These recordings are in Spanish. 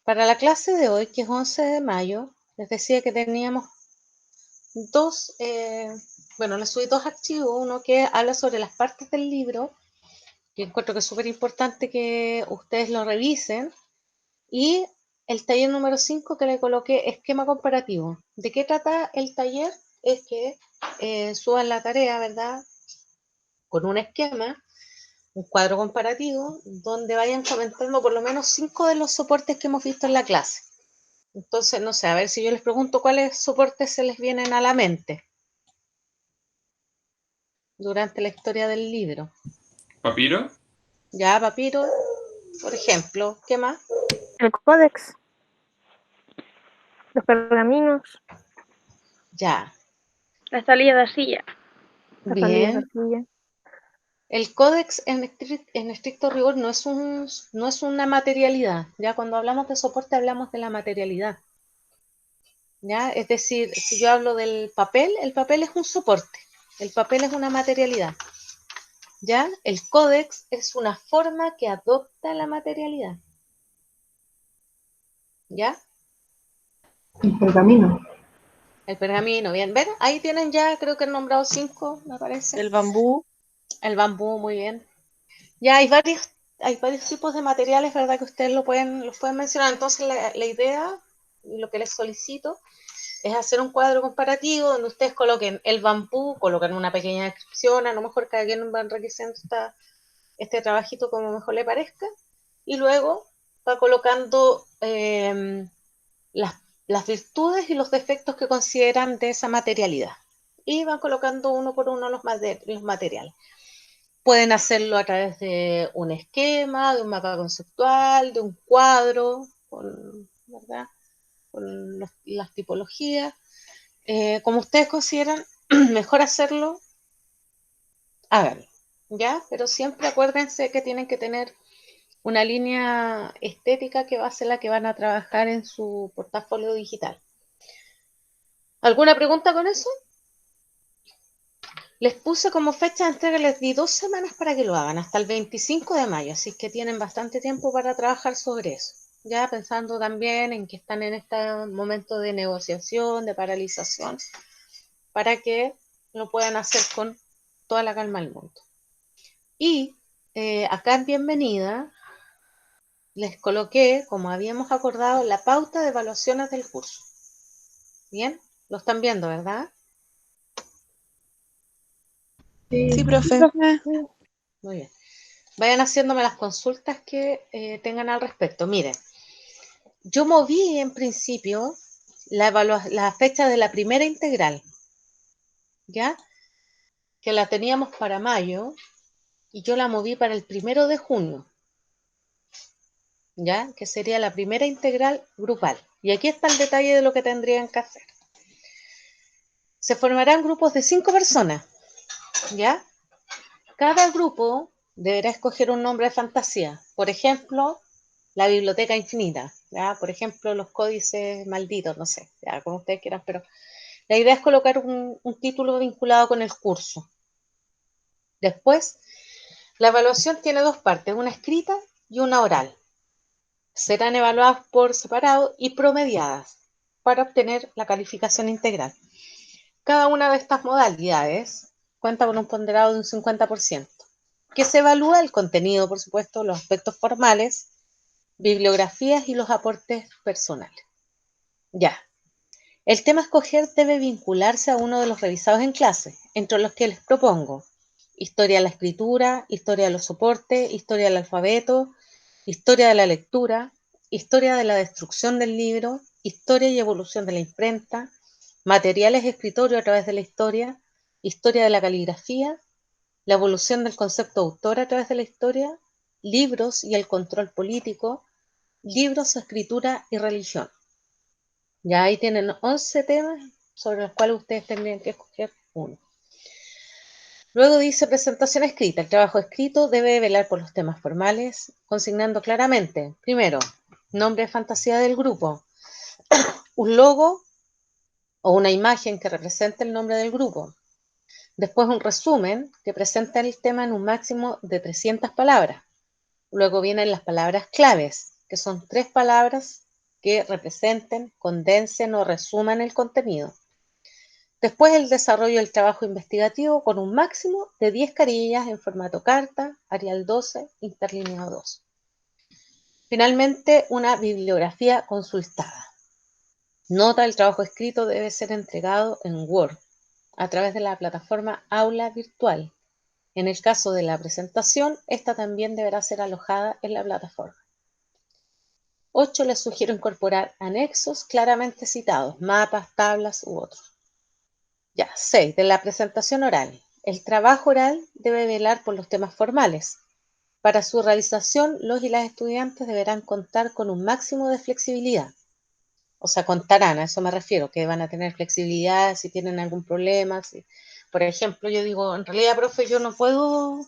Para la clase de hoy, que es 11 de mayo, les decía que teníamos les subí dos archivos, uno que habla sobre las partes del libro, que encuentro que es súper importante que ustedes lo revisen, y el taller número 5 que le coloqué, esquema comparativo. ¿De qué trata el taller? Es que suban la tarea, ¿verdad? Con un esquema, un cuadro comparativo, donde vayan comentando por lo menos 5 de los soportes que hemos visto en la clase. Entonces, no sé, a ver si yo les pregunto cuáles soportes se les vienen a la mente durante la historia del libro. ¿Papiro? Ya, papiro, por ejemplo. ¿Qué más? El códex, los pergaminos, Ya, La salida de silla. las salidas de bien. silla. El códex en estricto rigor no es una materialidad. Ya cuando hablamos de soporte hablamos de la materialidad. ¿Ya? Es decir, si yo hablo del papel, el papel es un soporte. El papel es una materialidad. ¿Ya? El códex es una forma que adopta la materialidad. ¿Ya? El pergamino. El pergamino, bien. ¿Ven? Ahí tienen ya, creo que han nombrado 5, me parece. El bambú. El bambú, muy bien. Ya hay varios tipos de materiales, ¿verdad? Que ustedes los pueden mencionar. Entonces, la idea, lo que les solicito, es hacer un cuadro comparativo donde ustedes coloquen el bambú, colocan una pequeña descripción, a lo mejor cada quien va enriqueciendo este trabajito como mejor le parezca, y luego va colocando las virtudes y los defectos que consideran de esa materialidad. Y van colocando uno por uno los materiales. Pueden hacerlo a través de un esquema, de un mapa conceptual, de un cuadro, ¿verdad? Con las tipologías. Como ustedes consideran mejor hacerlo, háganlo, ¿ya? Pero siempre acuérdense que tienen que tener una línea estética que va a ser la que van a trabajar en su portafolio digital. ¿Alguna pregunta con eso? Les puse como fecha de entrega, les di 2 semanas para que lo hagan, hasta el 25 de mayo, así que tienen bastante tiempo para trabajar sobre eso. Ya pensando también en que están en este momento de negociación, de paralización, para que lo puedan hacer con toda la calma del mundo. Y acá en bienvenida les coloqué, como habíamos acordado, la pauta de evaluaciones del curso. ¿Bien? Lo están viendo, ¿verdad? Sí, profe. Muy bien. Vayan haciéndome las consultas que tengan al respecto. Miren, yo moví en principio la fecha de la primera integral, ¿ya? Que la teníamos para mayo y yo la moví para el 1 de junio, ¿ya? Que sería la primera integral grupal. Y aquí está el detalle de lo que tendrían que hacer. Se formarán grupos de 5 personas, ¿ya? Cada grupo deberá escoger un nombre de fantasía. Por ejemplo, la biblioteca infinita, ¿ya? Por ejemplo, los códices malditos, no sé, ya, como ustedes quieran, pero la idea es colocar un título vinculado con el curso. Después, la evaluación tiene 2 partes, una escrita y una oral. Serán evaluadas por separado y promediadas para obtener la calificación integral. Cada una de estas modalidades cuenta con un ponderado de un 50%, que se evalúa el contenido, por supuesto, los aspectos formales, bibliografías y los aportes personales. Ya. El tema a escoger debe vincularse a uno de los revisados en clase, entre los que les propongo historia de la escritura, historia de los soportes, historia del alfabeto, historia de la lectura, historia de la destrucción del libro, historia y evolución de la imprenta, materiales de escritorio a través de la historia de la caligrafía, la evolución del concepto autor a través de la historia, libros y el control político, libros, escritura y religión. Ya ahí tienen 11 temas sobre los cuales ustedes tendrían que escoger uno. Luego dice presentación escrita. El trabajo escrito debe velar por los temas formales, consignando claramente, primero, nombre de fantasía del grupo, un logo o una imagen que represente el nombre del grupo. Después un resumen que presenta el tema en un máximo de 300 palabras. Luego vienen las palabras claves, que son 3 palabras que representen, condensen o resuman el contenido. Después el desarrollo del trabajo investigativo con un máximo de 10 carillas en formato carta, Arial 12, interlineado 2. Finalmente, una bibliografía consultada. Nota: el trabajo escrito debe ser entregado en Word a través de la plataforma Aula Virtual. En el caso de la presentación, esta también deberá ser alojada en la plataforma. 8. Les sugiero incorporar anexos claramente citados, mapas, tablas u otros. Ya. 6. De la presentación oral. El trabajo oral debe velar por los temas formales. Para su realización, los y las estudiantes deberán contar con un máximo de flexibilidad. O sea, contarán, a eso me refiero, que van a tener flexibilidad si tienen algún problema. Si, por ejemplo, yo digo, en realidad, profe, yo no puedo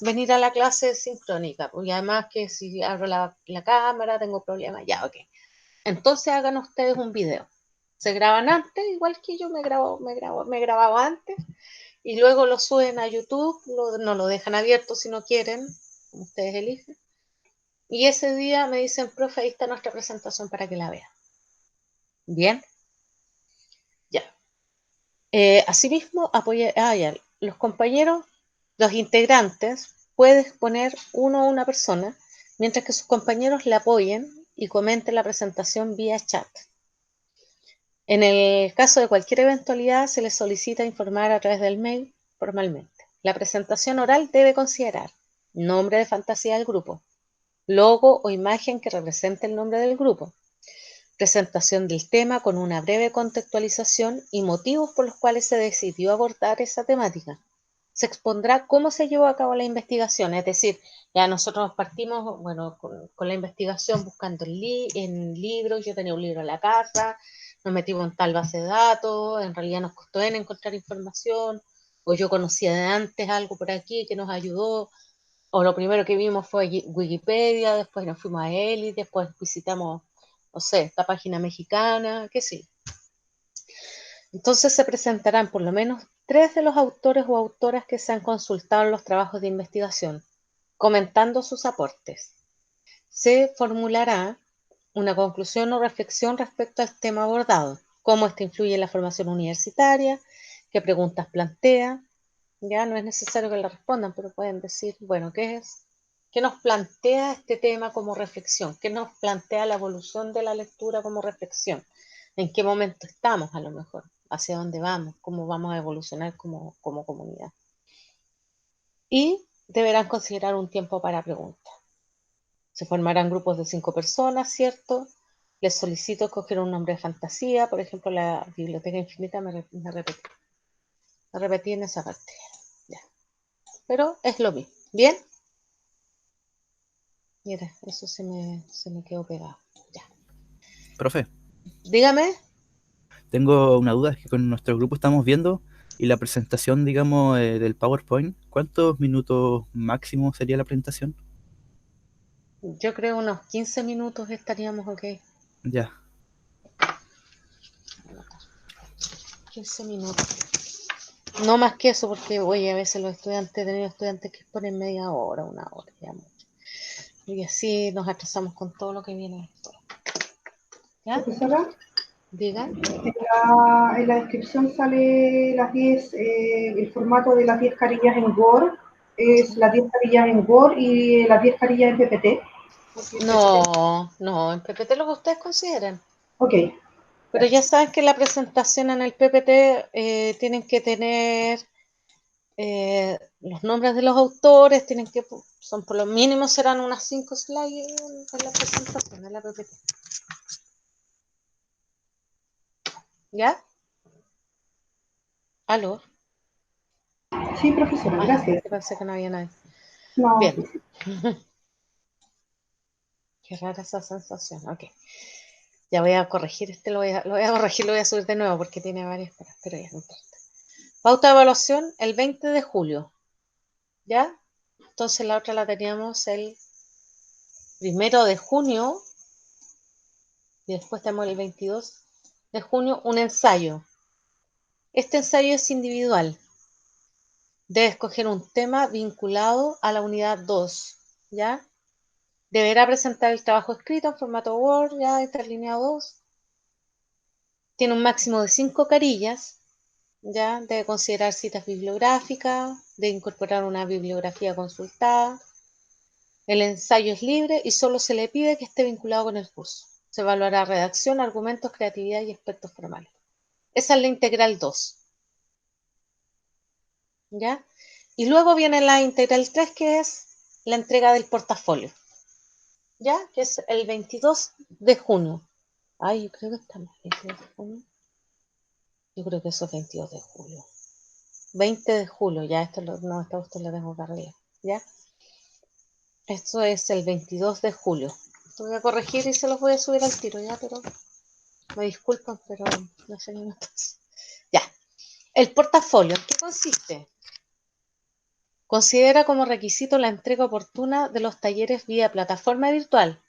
venir a la clase sincrónica, porque además que si abro la cámara tengo problemas, ya, ok. Entonces hagan ustedes un video. Se graban antes, igual que yo me grababa antes, y luego lo suben a YouTube, no lo dejan abierto si no quieren, como ustedes eligen. Y ese día me dicen, profe, ahí está nuestra presentación para que la vean. Bien. Ya. Asimismo, ya, los compañeros, los integrantes, pueden poner uno o una persona, mientras que sus compañeros le apoyen y comenten la presentación vía chat. En el caso de cualquier eventualidad, se les solicita informar a través del mail formalmente. La presentación oral debe considerar nombre de fantasía del grupo, logo o imagen que represente el nombre del grupo, presentación del tema con una breve contextualización y motivos por los cuales se decidió abordar esa temática. Se expondrá cómo se llevó a cabo la investigación, es decir, ya nosotros partimos, bueno, con la investigación buscando en libros, yo tenía un libro en la casa, nos metimos en tal base de datos, en realidad nos costó encontrar información, o yo conocía de antes algo por aquí que nos ayudó, o lo primero que vimos fue Wikipedia, después nos fuimos a ELI, después visitamos, no sé, esta página mexicana, qué sé. Entonces se presentarán por lo menos 3 de los autores o autoras que se han consultado en los trabajos de investigación, comentando sus aportes. Se formulará una conclusión o reflexión respecto al tema abordado, cómo este influye en la formación universitaria, qué preguntas plantea. Ya no es necesario que le respondan, pero pueden decir, bueno, ¿qué nos plantea este tema como reflexión? ¿Qué nos plantea la evolución de la lectura como reflexión? ¿En qué momento estamos a lo mejor? ¿Hacia dónde vamos? ¿Cómo vamos a evolucionar como comunidad? Y deberán considerar un tiempo para preguntas. Se formarán grupos de 5 personas, ¿cierto? Les solicito escoger un nombre de fantasía, por ejemplo, la Biblioteca Infinita me repetí en esa parte. Ya. Pero es lo mismo. ¿Bien? Mira, eso se me quedó pegado. Ya. Profe, Dígame. tengo una duda, es que con nuestro grupo estamos viendo y la presentación, digamos, del PowerPoint, ¿cuántos minutos máximo sería la presentación? Yo creo unos 15 minutos estaríamos ok. Ya. 15 minutos. No más que eso, porque, oye, a veces los estudiantes, he tenido estudiantes que ponen media hora, una hora, ya mucho. Y así nos atrasamos con todo lo que viene después. ¿Ya? Profesora, Diga. en la descripción sale las 10, el formato de las 10 carillas en Word, es las 10 carillas en Word y las 10 carillas en PPT. No, en PPT lo que ustedes consideren. Ok, Pero ya saben que la presentación en el PPT tienen que tener los nombres de los autores, son por lo mínimo serán unas 5 slides en la presentación, en la PPT. ¿Ya? ¿Aló? sí, profesora, gracias. Pensé que no había nadie. No, Bien. Qué rara esa sensación. Ok. Ya voy a corregir lo voy a corregir, lo voy a subir de nuevo porque tiene varias caras, pero ya no importa. Pauta de evaluación el 20 de julio. ¿Ya? Entonces la otra la teníamos el 1 de junio y después tenemos el 22 de junio un ensayo. Este ensayo es individual. Debe escoger un tema vinculado a la unidad 2, ¿ya? Deberá presentar el trabajo escrito en formato Word, ya interlineado 2. Tiene un máximo de 5 carillas, ya debe considerar citas bibliográficas, de incorporar una bibliografía consultada. El ensayo es libre y solo se le pide que esté vinculado con el curso. Se evaluará redacción, argumentos, creatividad y aspectos formales. Esa es la integral 2. ¿Ya? Y luego viene la integral 3, que es la entrega del portafolio. ¿Ya? Que es el 22 de junio. Ay, yo creo que está mal. 22 de junio. Yo creo que eso es 22 de julio. 20 de julio, ya esto no, esto lo tengo que arreglar. ¿Ya? Esto es el 22 de julio. Lo voy a corregir y se los voy a subir al tiro, ya, pero me disculpan, pero no sé qué me pasa. Ya. El portafolio, ¿en qué consiste? Considera como requisito la entrega oportuna de los talleres vía plataforma virtual.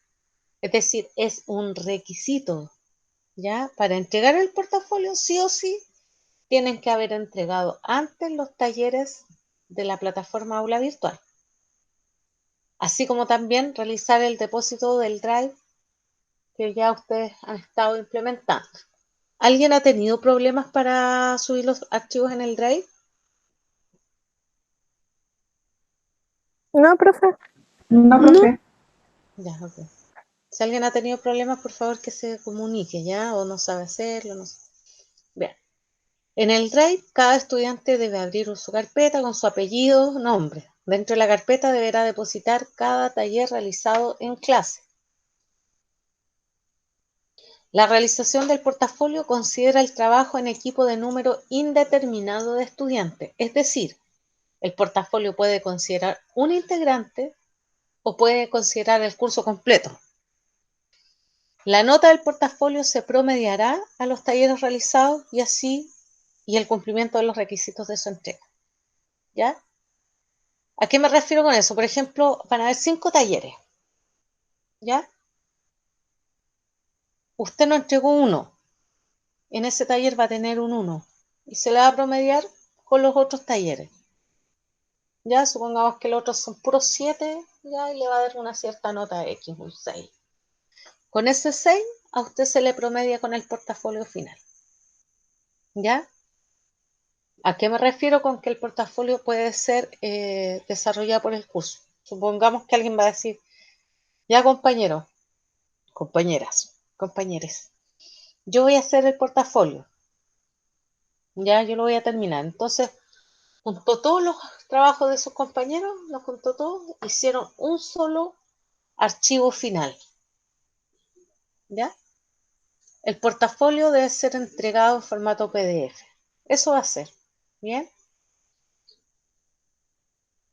Es decir, es un requisito, ¿ya? Para entregar el portafolio, sí o sí, tienen que haber entregado antes los talleres de la plataforma aula virtual. Así como también realizar el depósito del Drive que ya ustedes han estado implementando. ¿Alguien ha tenido problemas para subir los archivos en el Drive? No, profe. No, profe. Ya, ok. Si alguien ha tenido problemas, por favor que se comunique, ¿ya? O no sabe hacerlo, no sé. Bien. En el Drive, cada estudiante debe abrir su carpeta con su apellido, nombre. Dentro de la carpeta deberá depositar cada taller realizado en clase. La realización del portafolio considera el trabajo en equipo de número indeterminado de estudiantes, es decir, el portafolio puede considerar un integrante o puede considerar el curso completo. La nota del portafolio se promediará a los talleres realizados y el cumplimiento de los requisitos de su entrega. ¿Ya? ¿A qué me refiero con eso? Por ejemplo, van a haber 5 talleres. ¿Ya? Usted no entregó uno. En ese taller va a tener un 1 y se le va a promediar con los otros talleres. Ya, supongamos que los otros son puros 7, ya, y le va a dar una cierta nota X, un 6. Con ese 6, a usted se le promedia con el portafolio final. ¿Ya? ¿A qué me refiero con que el portafolio puede ser desarrollado por el curso? Supongamos que alguien va a decir, ya compañero, compañeras, compañeres, yo voy a hacer el portafolio. Ya, yo lo voy a terminar. Entonces, juntó todos los trabajos de sus compañeros, los juntó todos, hicieron un solo archivo final. ¿Ya? El portafolio debe ser entregado en formato PDF. Eso va a ser. ¿Bien?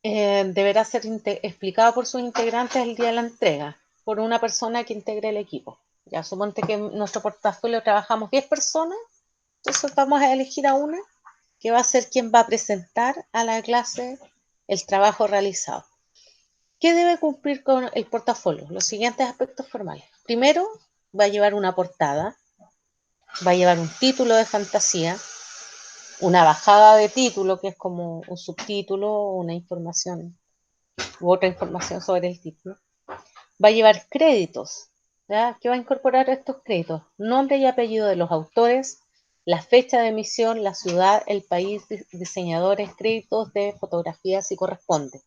Deberá ser explicado por sus integrantes el día de la entrega, por una persona que integre el equipo. Ya, suponte que en nuestro portafolio trabajamos 10 personas, entonces vamos a elegir a una que va a ser quien va a presentar a la clase el trabajo realizado. ¿Qué debe cumplir con el portafolio? Los siguientes aspectos formales. Primero, va a llevar una portada, va a llevar un título de fantasía, una bajada de título, que es como un subtítulo, una información u otra información sobre el título. Va a llevar créditos, ¿ya? ¿Qué va a incorporar estos créditos? Nombre y apellido de los autores, la fecha de emisión, la ciudad, el país, diseñadores, créditos de fotografía si corresponde.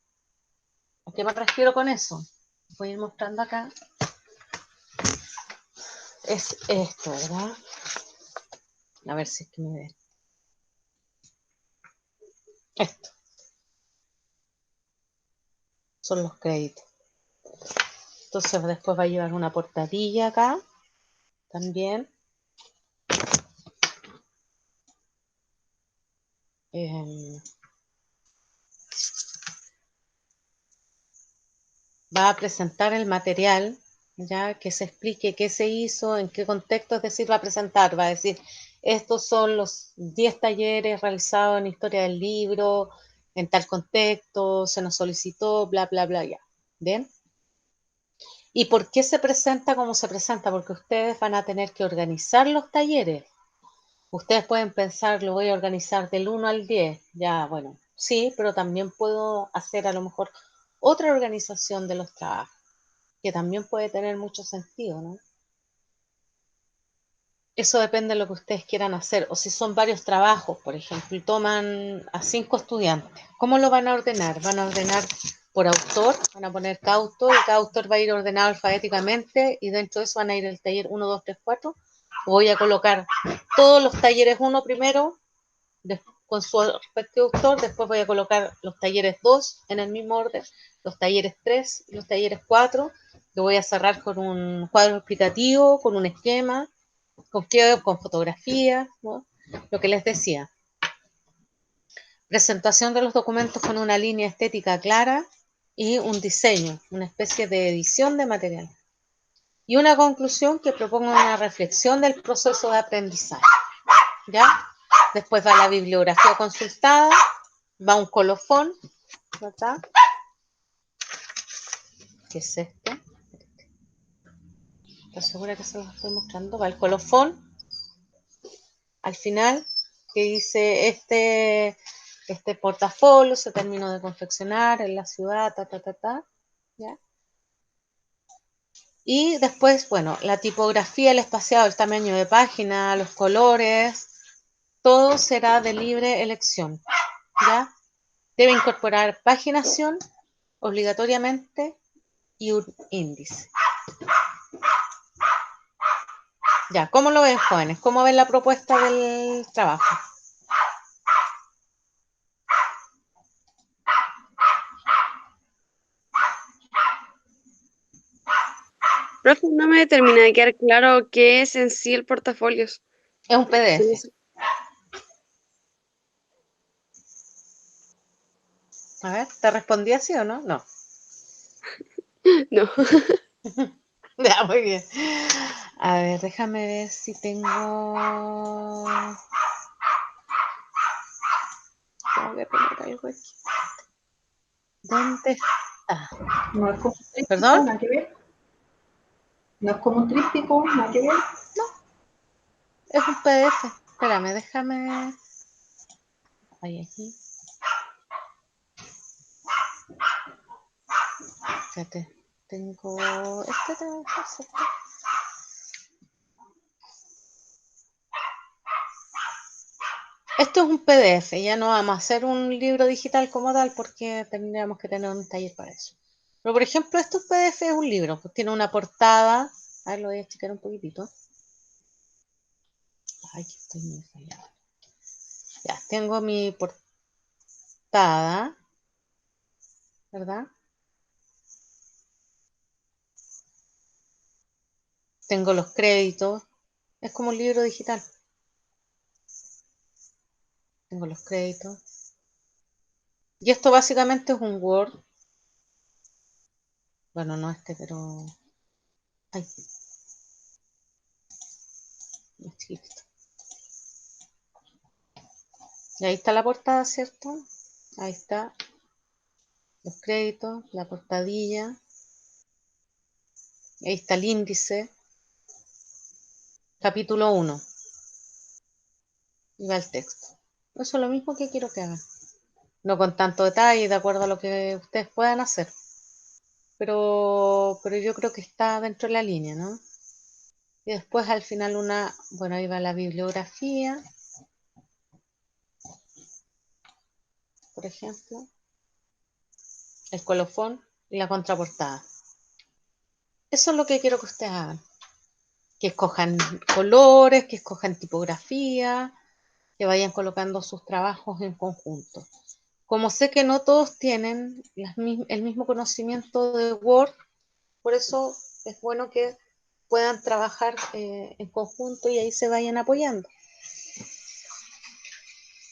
¿A qué me refiero con eso? Voy a ir mostrando acá. Es esto, ¿verdad? A ver si es que me ve. Esto. Son los créditos. Entonces después va a llevar una portadilla acá. También. Va a presentar el material, ya que se explique qué se hizo, en qué contexto, es decir, va a presentar, va a decir, estos son los 10 talleres realizados en historia del libro, en tal contexto, se nos solicitó, bla, bla, bla, ya. ¿Bien? ¿Y por qué se presenta como se presenta? Porque ustedes van a tener que organizar los talleres. Ustedes pueden pensar, lo voy a organizar del 1 al 10. Ya, bueno, sí, pero también puedo hacer a lo mejor otra organización de los trabajos. que también puede tener mucho sentido, ¿no? Eso depende de lo que ustedes quieran hacer, o si son varios trabajos, por ejemplo, y toman a 5 estudiantes, ¿cómo lo van a ordenar? Van a ordenar por autor, van a poner cada autor, y cada autor va a ir ordenado alfabéticamente, y dentro de eso van a ir el taller 1, 2, 3, 4. Voy a colocar todos los talleres 1 primero, con su respectivo autor, después voy a colocar los talleres 2 en el mismo orden, los talleres 3 y los talleres 4, que voy a cerrar con un cuadro explicativo, con un esquema, con fotografías, ¿no? Lo que les decía. Presentación de los documentos con una línea estética clara y un diseño, una especie de edición de material. Y una conclusión que proponga una reflexión del proceso de aprendizaje. ¿Ya? Después va la bibliografía consultada, va un colofón, ¿verdad? ¿Qué es este? ¿Estás segura que se los estoy mostrando? Va el colofón, al final, que dice este portafolio se terminó de confeccionar en la ciudad, ¿ya? Y después, bueno, la tipografía, el espaciado, el tamaño de página, los colores, todo será de libre elección, ¿ya? Debe incorporar paginación obligatoriamente y un índice. Ya, ¿cómo lo ven, jóvenes? ¿Cómo ven la propuesta del trabajo? Profe, no me termina de quedar claro qué es en sí el portafolios. Es un PDF. A ver, ¿te respondí así o no? No. No. Ya, muy bien. A ver, déjame ver si tengo... Tengo que poner algo aquí. ¿Dónde está? No es como un tríptico, ¿Perdón? nada que ver. No es como un tríptico, nada que ver. Es un PDF. Espérame, déjame... Ahí, aquí. Fíjate, tengo... tengo que hacer. Esto es un PDF, ya no vamos a hacer un libro digital como tal porque tendríamos que tener un taller para eso. Pero por ejemplo, estos PDF es un libro, pues tiene una portada. A ver, lo voy a checar un poquitito. Ay, que estoy muy fallado. Ya, tengo mi portada, ¿verdad? Tengo los créditos. Es como un libro digital. Tengo los créditos. Y esto básicamente es un Word. Bueno, no este, pero... Ay, más chiquitito. Y ahí está la portada, ¿cierto? Ahí está los créditos, la portadilla. Ahí está el índice. Capítulo 1. Y va el texto. Eso es lo mismo que quiero que hagan. No con tanto detalle, de acuerdo a lo que ustedes puedan hacer. Pero yo creo que está dentro de la línea, ¿no? Y después al final bueno, ahí va la bibliografía, por ejemplo, el colofón y la contraportada. Eso es lo que quiero que ustedes hagan. Que escojan colores, que escojan tipografía, que vayan colocando sus trabajos en conjunto. Como sé que no todos tienen el mismo conocimiento de Word, por eso es bueno que puedan trabajar en conjunto y ahí se vayan apoyando.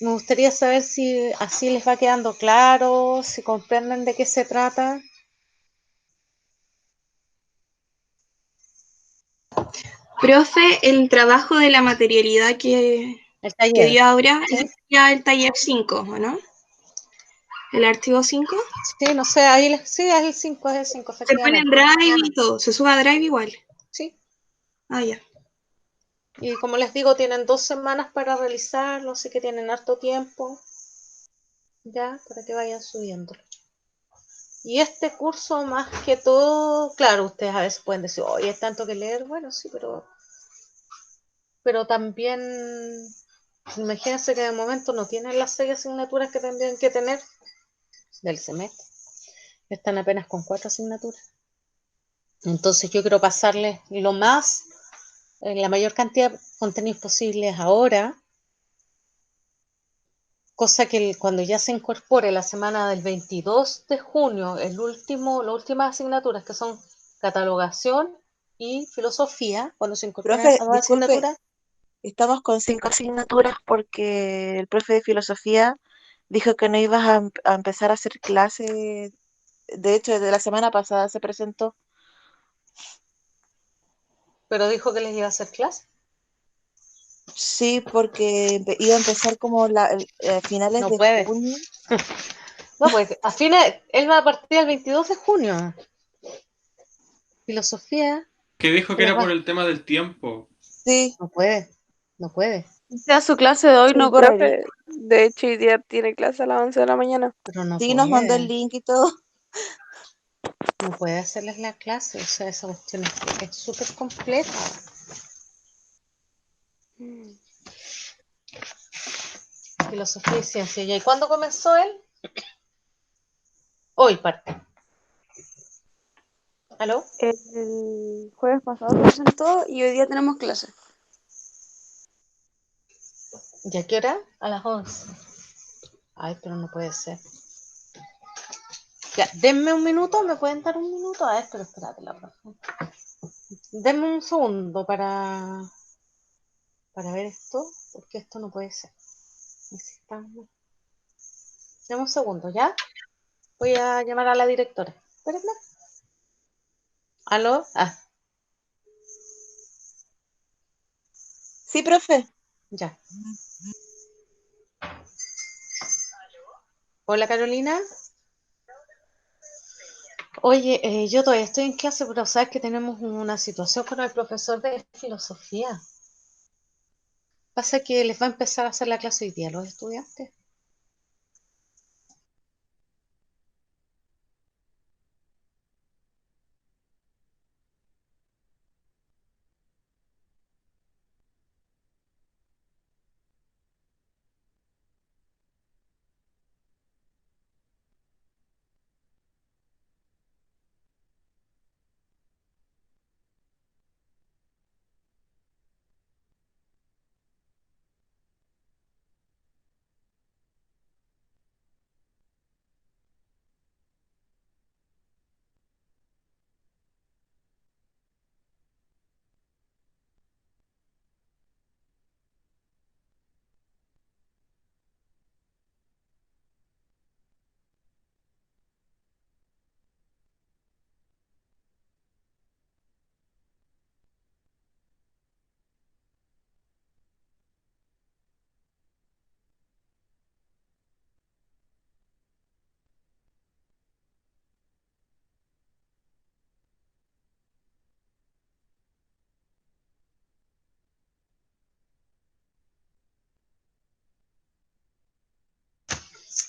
Me gustaría saber si así les va quedando claro, si comprenden de qué se trata. Profe, el trabajo de la materialidad El que taller. dio ahora ¿Sí? es ya el taller 5, ¿o no? ¿El archivo 5? Sí, no sé, ahí sí, es el 5, Se pone efectivamente. en Drive y todo, se sube a Drive igual. Sí. Ah, ya. Y como les digo, tienen 2 semanas para realizarlo, así que tienen harto tiempo ya para que vayan subiendo. Y este curso, más que todo, claro, ustedes a veces pueden decir, oye, es tanto que leer, bueno, sí, pero también, imagínense que de momento no tienen las 6 asignaturas que tendrían que tener del semestre, están apenas con 4 asignaturas. Entonces yo quiero pasarles la mayor cantidad de contenidos posibles ahora, cosa que cuando ya se incorpore la semana del 22 de junio, las últimas asignaturas que son catalogación y filosofía, cuando se incorporen Profe, esas 2 asignaturas, disculpe, estamos con 5 asignaturas porque el profe de filosofía dijo que no ibas a empezar a hacer clase. De hecho, desde la semana pasada se presentó. pero dijo que les iba a hacer clase. Sí, porque iba a empezar como finales No de puede. junio. No, pues a fines, él va a partir el 22 de junio. Filosofía, Que dijo que les era va. por el tema del tiempo. Sí, No puede, no puede, O sea, su clase de hoy no El correría. profe, de hecho, hoy día tiene clase a las 11 de la mañana. pero no sí, nos mandó el puede. link y todo. No puede hacerles la clase, o sea, esa cuestión es súper compleja. Filosofía y ciencia. ¿Y cuándo comenzó él? Hoy parte. ¿Aló? El jueves pasado se presentó y hoy día tenemos clase. ¿Y a qué hora? A las 11. Ay, pero no puede ser. Ya, denme un minuto, ¿me pueden dar un minuto? A ver, pero espérate la próxima. Denme un segundo para ver esto, porque esto no puede ser. Necesitamos. Deme un segundo, ¿ya? Voy a llamar a la directora. Espérenme. ¿Aló? Ah, Sí, profe. ya. Hola, Carolina. Oye, yo todavía estoy en clase, pero sabes que tenemos una situación con el profesor de filosofía. Pasa que les va a empezar a hacer la clase hoy día a los estudiantes.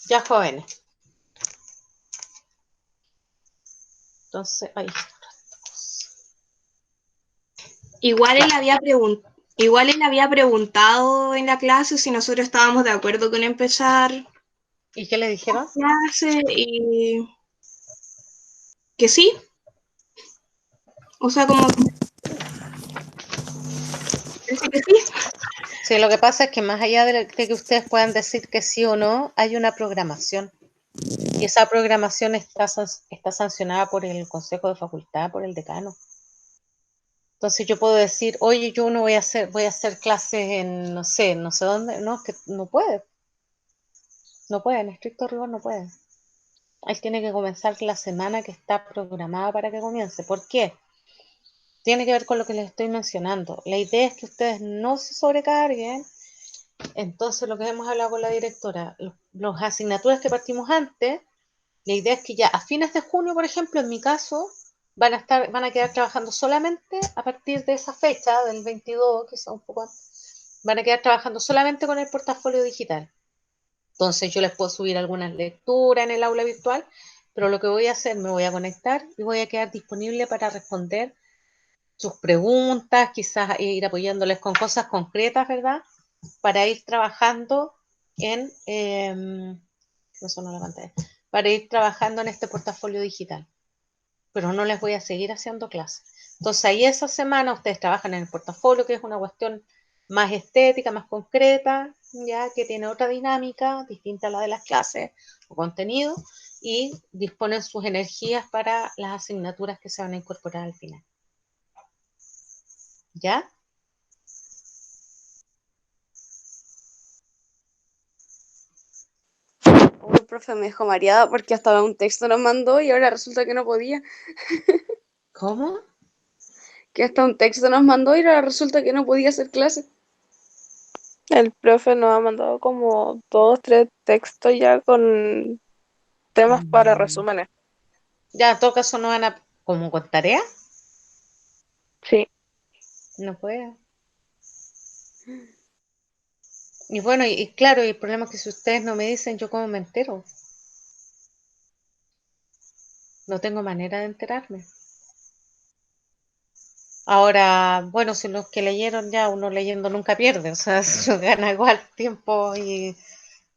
Ya, jóvenes. Entonces, ahí. Igual él había preguntado en la clase si nosotros estábamos de acuerdo con empezar ¿Y qué le dijeron? clase y que sí. O sea, como parece que sí. Sí, lo que pasa es que más allá de que ustedes puedan decir que sí o no, hay una programación. Y esa programación está sancionada por el Consejo de Facultad, por el decano. Entonces yo puedo decir, oye, yo no voy a hacer clases en, no sé dónde. No, es que no puede. No puede, en estricto rigor no puede. Él tiene que comenzar la semana que está programada para que comience. ¿Por qué? Tiene que ver con lo que les estoy mencionando. La idea es que ustedes no se sobrecarguen. Entonces, lo que hemos hablado con la directora, las asignaturas que partimos antes, la idea es que ya a fines de junio, por ejemplo, en mi caso, van a quedar trabajando solamente a partir de esa fecha, del 22, que sea un poco antes, van a quedar trabajando solamente con el portafolio digital. Entonces yo les puedo subir algunas lecturas en el aula virtual, pero lo que voy a hacer, me voy a conectar y voy a quedar disponible para responder sus preguntas, quizás ir apoyándoles con cosas concretas, ¿verdad? Para ir trabajando en, no sonó la pantalla, para ir trabajando en este portafolio digital. Pero no les voy a seguir haciendo clases. Entonces ahí esa semana ustedes trabajan en el portafolio, que es una cuestión más estética, más concreta, ya que tiene otra dinámica distinta a la de las clases o contenido, y disponen sus energías para las asignaturas que se van a incorporar al final. ¿Ya? Uy, profe, me dejó mareada porque hasta un texto nos mandó y ahora resulta que no podía. ¿Cómo? Que hasta un texto nos mandó y ahora resulta que no podía hacer clase. El profe nos ha mandado como 2, 3 textos ya con temas para resúmenes. Ya, en todo caso no van a, como con tarea, Sí. no puede. Y bueno, y claro, y el problema es que si ustedes no me dicen, yo cómo me entero. No tengo manera de enterarme. Ahora, bueno, si los que leyeron ya, uno leyendo nunca pierde, o sea, se gana igual tiempo y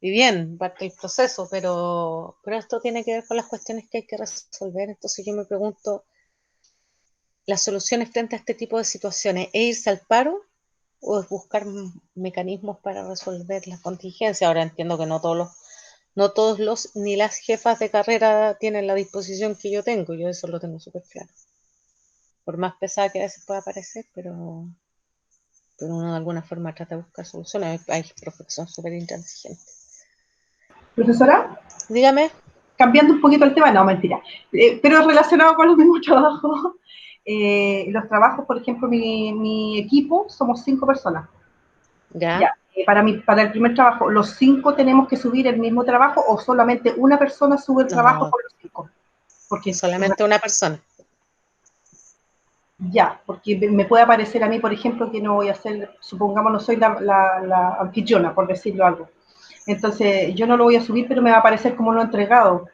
bien, parte del proceso, pero esto tiene que ver con las cuestiones que hay que resolver. Entonces yo me pregunto, ¿las soluciones frente a este tipo de situaciones es irse al paro o es buscar mecanismos para resolver las contingencias? Ahora entiendo que no todos los, ni las jefas de carrera tienen la disposición que yo tengo, yo eso lo tengo súper claro. Por más pesada que a veces pueda parecer, pero uno de alguna forma trata de buscar soluciones. Hay profes que son súper intransigentes. Profesora, Dígame. cambiando un poquito el tema, no, mentira, pero relacionado con los mismos trabajos. Los trabajos, por ejemplo, mi equipo somos 5 personas. Ya. Ya, para el primer trabajo, ¿los 5 tenemos que subir el mismo trabajo o solamente una persona sube el trabajo No, por los 5? Porque solamente una persona. ya, porque me puede aparecer a mí, por ejemplo, que no voy a ser, supongamos, no soy la anfitriona, por decirlo algo. Entonces, yo no lo voy a subir, pero me va a aparecer como no entregado.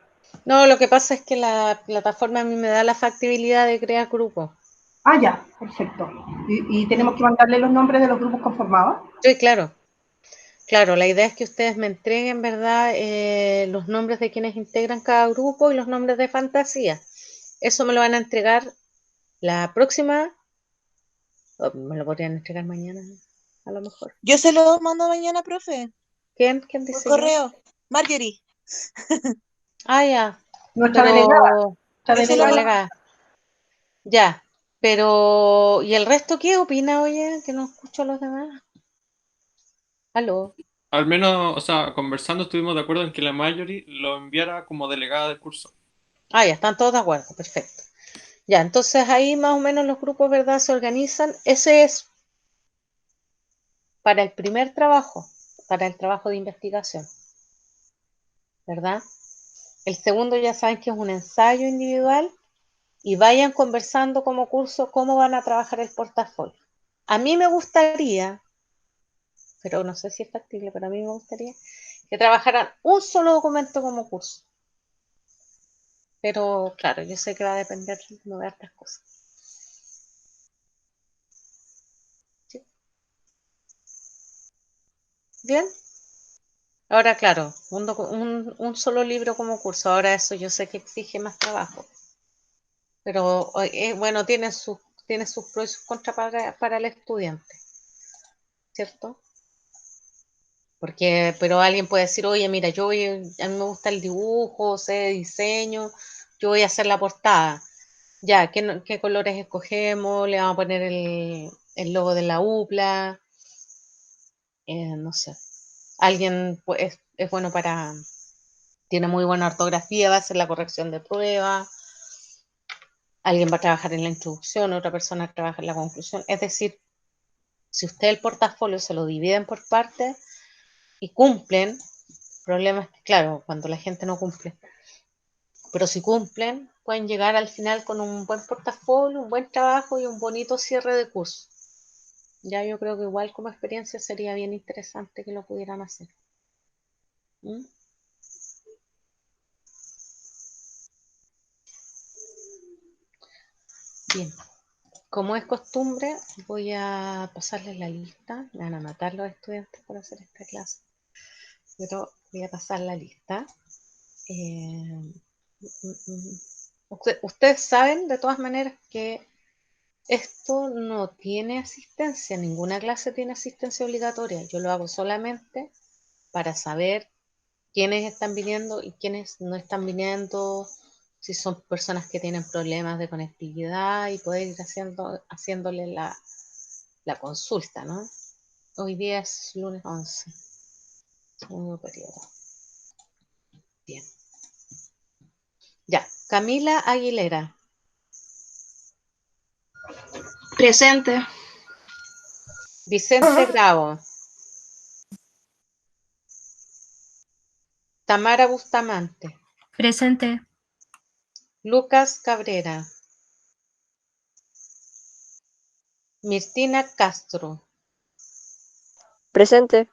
No, lo que pasa es que la plataforma a mí me da la factibilidad de crear grupos. Ah, ya, perfecto. Y tenemos que mandarle los nombres de los grupos conformados. Sí, claro. Claro, la idea es que ustedes me entreguen, ¿verdad? Los nombres de quienes integran cada grupo y los nombres de fantasía. Eso me lo van a entregar la próxima, o me lo podrían entregar mañana, a lo mejor. Yo se lo mando mañana, profe, ¿Quién por dice yo? correo. Marjorie, Ah, ya, Nuestra delegada, pero nuestra yo se la lo delegada. mando. delegada, ya, pero ¿y el resto qué opina, oye? Que no escucho a los demás. Aló. Al menos, o sea, conversando estuvimos de acuerdo en que la Marjorie lo enviara como delegada del curso. Ah, ya, están todos de acuerdo, perfecto. Ya, entonces ahí más o menos los grupos, ¿verdad? Se organizan. Ese es para el primer trabajo, para el trabajo de investigación, ¿verdad? El segundo ya saben que es un ensayo individual y vayan conversando como curso cómo van a trabajar el portafolio. A mí me gustaría, pero no sé si es factible, pero a mí me gustaría que trabajaran un solo documento como curso. Pero claro, yo sé que va a depender de otras cosas. ¿Sí? ¿Bien? Ahora, claro, un solo libro como curso. Ahora eso yo sé que exige más trabajo. Pero bueno, tiene sus pros y sus contras para el estudiante, ¿cierto? Pero alguien puede decir, oye, mira, a mí me gusta el dibujo, sé de diseño, yo voy a hacer la portada. Ya, ¿qué colores escogemos? Le vamos a poner el logo de la UPLA, no sé. Alguien pues, es bueno tiene muy buena ortografía, va a hacer la corrección de prueba. Alguien va a trabajar en la introducción, otra persona trabaja en la conclusión. Es decir, si usted el portafolio se lo dividen por partes y cumplen, el problema es que, claro, cuando la gente no cumple, pero si cumplen, pueden llegar al final con un buen portafolio, un buen trabajo y un bonito cierre de curso. Ya yo creo que igual como experiencia sería bien interesante que lo pudieran hacer. ¿Mm? Bien. Como es costumbre, voy a pasarles la lista. Me van a matar los estudiantes por hacer esta clase, pero voy a pasar la lista. Ustedes saben de todas maneras que esto no tiene asistencia, ninguna clase tiene asistencia obligatoria. Yo lo hago solamente para saber quiénes están viniendo y quiénes no están viniendo, si son personas que tienen problemas de conectividad y poder ir haciéndole la consulta, ¿no? Hoy día es lunes 11, segundo periodo. Bien. Ya, Camila Aguilera. Presente. Vicente Bravo. Tamara Bustamante. Presente. Lucas Cabrera. Mirtina Castro. Presente.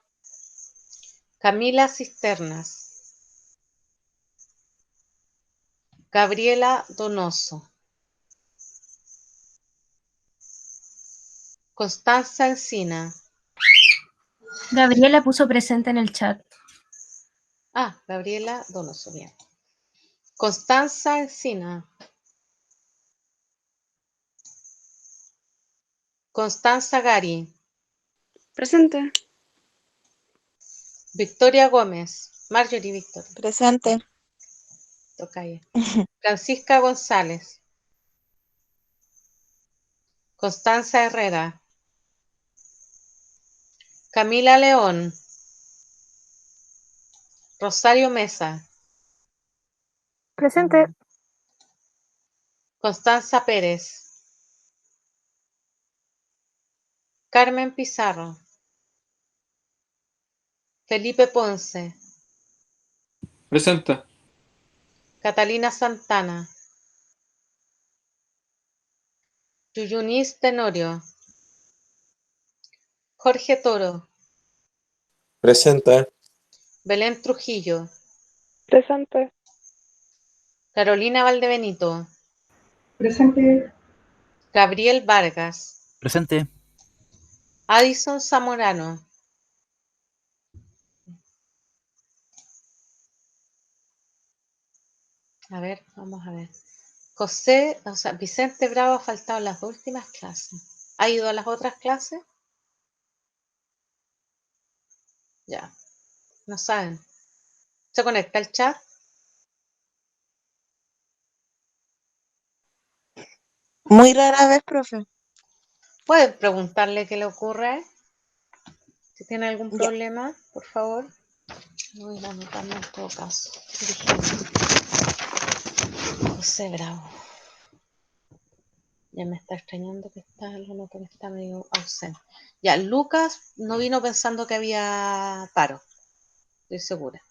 Camila Cisternas. Gabriela Donoso. Constanza Encina. Gabriela puso presente en el chat. Ah, Gabriela Donoso, bien. Constanza Encina. Constanza Gari. Presente. Victoria Gómez. Marjorie Víctor. Presente. Tocaya. Francisca González. Constanza Herrera. Camila León. Rosario Mesa. Presente. Constanza Pérez. Carmen Pizarro. Felipe Ponce. Presente. Catalina Santana. Yuyunis Tenorio. Jorge Toro. Presente. Belén Trujillo. Presente. Carolina Valdebenito. Presente. Gabriel Vargas. Presente. Addison Zamorano. A ver, vamos a ver. Vicente Bravo ha faltado en las dos últimas clases. ¿Ha ido a las otras clases? Ya, no saben. ¿Se conecta al chat? Muy rara vez, profe. ¿Pueden preguntarle qué le ocurre? Si tiene algún Ya. problema, por favor. Voy a anotarlo en todo caso. José Bravo. Ya me está extrañando que lo noto que está medio ausente. Ya, Lucas no vino pensando que había paro. Estoy segura.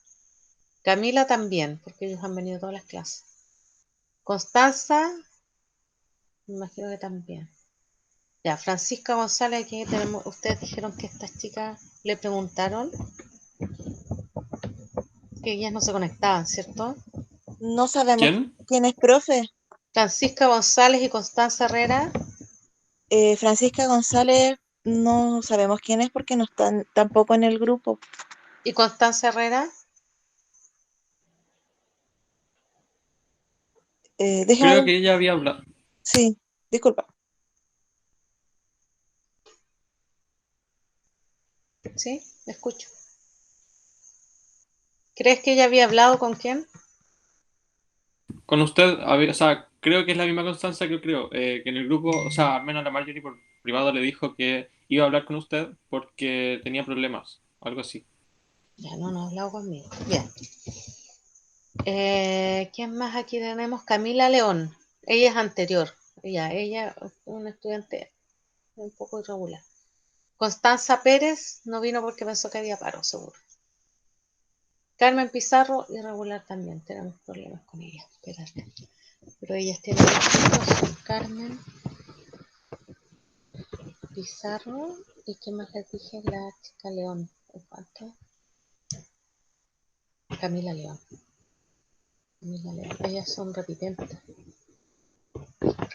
Camila también, porque ellos han venido todas las clases. Constanza, me imagino que también. Ya, Francisca González, aquí tenemos, ustedes dijeron que estas chicas le preguntaron que ellas no se conectaban, ¿cierto? No sabemos ¿Quién? quién es profe. Francisca González y Constanza Herrera. Francisca González, no sabemos quién es porque no están tampoco en el grupo. ¿Y Constanza Herrera? Déjame Creo ver. que ella había hablado. Sí, disculpa. Sí, escucho. ¿Crees que ella había hablado con quién? Con usted, o sea, creo que es la misma Constanza que creo, que en el grupo, o sea, al menos la Marjorie por privado le dijo que iba a hablar con usted porque tenía problemas, algo así. Ya no ha hablado conmigo. Bien. ¿Quién más aquí tenemos? Camila León. Ella es anterior. Ella es una estudiante un poco irregular. Constanza Pérez no vino porque pensó que había paro, seguro. Carmen Pizarro, irregular también. Tenemos problemas con ella. Espérate. Pero ellas tienen son Carmen Pizarro y ¿qué más les dije? La chica León. ¿Cuánto? Camila León. Camila León. Ellas son repitentes.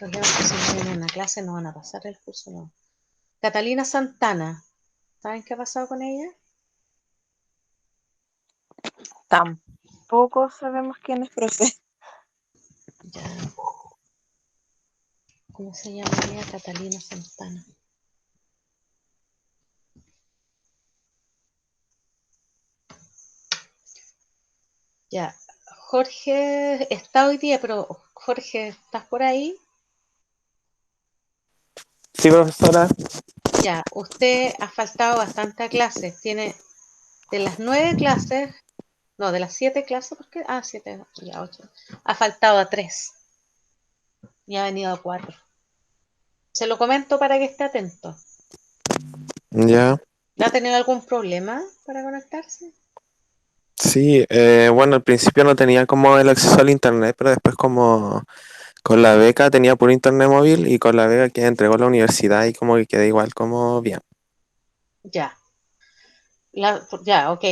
problema es que si no vienen a clase no van a pasar el curso, no. Catalina Santana, ¿saben qué ha pasado con ella? Tampoco sabemos quién es profe. Ya. ¿Cómo se llama ella? Catalina Santana. Ya. Jorge está hoy día, pero Jorge, ¿estás por ahí? Sí, profesora. Ya, usted ha faltado bastante a clases. Tiene de las 9 clases, no, de las 7 clases, porque, 7, ya 8. Ha faltado a 3 y ha venido a 4. Se lo comento para que esté atento. Ya. ¿Ha tenido algún problema para conectarse? Sí, bueno, al principio no tenía como el acceso al internet, pero después como con la beca tenía puro internet móvil y con la beca que entregó la universidad y como que quedé igual como bien. Ya. Ya, ok.